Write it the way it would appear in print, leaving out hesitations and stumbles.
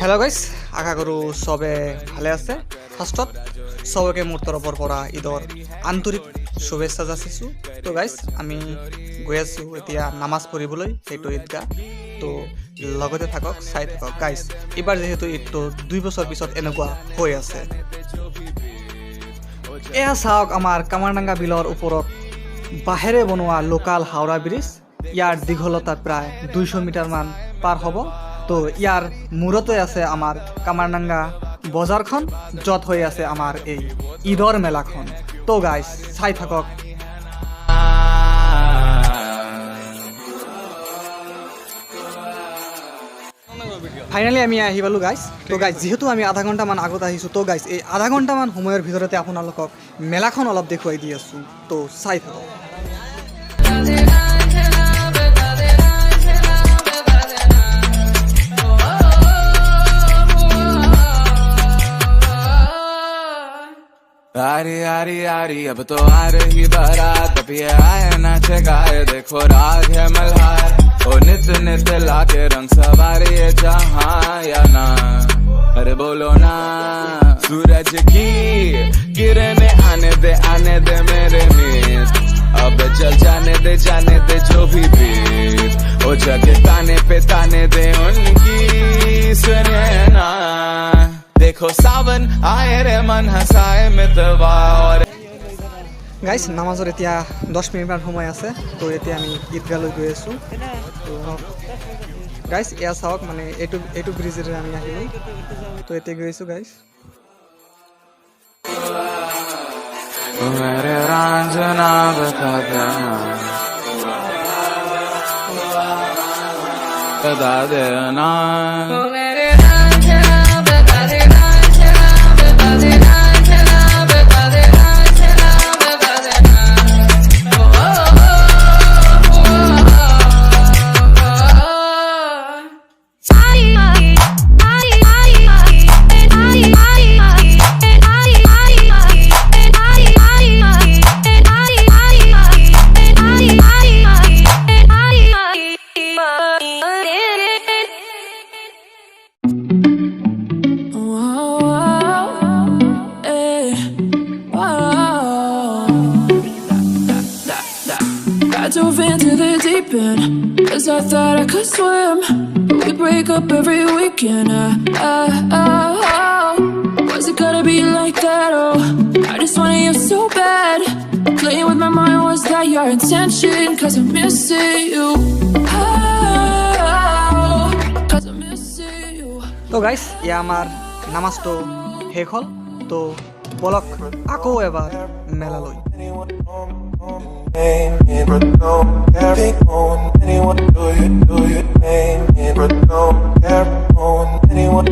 Hello guys आशा करूँ सबे भाले आछे। फार्स्टत सबके मोर तरफर परा ईदर आंतरिक शुभेच्छा जाचिছোঁ। तो गाइस आमी गई आছোঁ এতিয়া नामाज पढ़िবলৈ সেইটো ঈদগাহ। तो লগতে থাকক চাই থাকক গাইস। এবাৰ যেহেতু ঈদটো 2 বছৰ পিছত এনেকুৱা হৈ আছে। এয়া চাওক আমাৰ কামাৰডাঙ্গা বিলৰ ওপৰত বাহেৰে বনোৱা লোকাল হাওৰা ব্ৰিজ। ইয়াৰ দীঘলতা প্ৰায় 200 মিটাৰ মান পাৰ হ'ব। তো ইয়াৰ মূৰতে আছে আমাৰ কামাৰডাঙ্গা বজাৰখন, য'ত হৈ আছে আমাৰ এই ঈদৰ মেলাখন। তো গাইস চাই থাকক। ফাইনালি আমি আহি পালো গাইস। তো গাইস যেহেতু আমি আধা ঘন্টা মান আগত আহিছো, তো গাইস এই আধা ঘন্টা মান সময়ৰ ভিতৰতে আপোনালোকক মেলাখন অলপ দেখুৱাই দি আছো। তো চাই থাকক। आरी आरी आरी अब तो आ रही बारात, अब ये आए नाचे गाए देखो राग है मल्हार। ओ नित नित लाके रंग सवारी है जहाँ या ना, अरे बोलो ना। सूरज की किरणें आने दे मेरे मीत, अब चल जाने दे जो भी बीत। ओ जगह ताने पे ताने दे उनकी सुने ना। देखो सावन आए रे मन हंसाए मितवा। গাইস নামাজৰ এতিয়া 10 মিনিট মান সময় আছে। তো এতিয়া আমি ঈদগাহলৈ গৈ আছো। তো গাইস এয়া চাওক, মানে এইটো ব্ৰিজেৰে আমি আহিলো। তো এতিয়া গৈছো গাইস। मेरे रांझना बता देना I dove into the deep end, cause I thought I could swim, but we break up every weekend. Was it gonna be like that? Oh, I just wanted you so bad. Playing with my mind, was that your intention? Cause I'm missing you. Cause I'm missing you. তো guys ইয়া আমার নামাজটো শেষ হল। তো বলক আকৌ এবাৰ মেলালৈ। But don't carry on anyone, do you name it? But don't carry on anyone,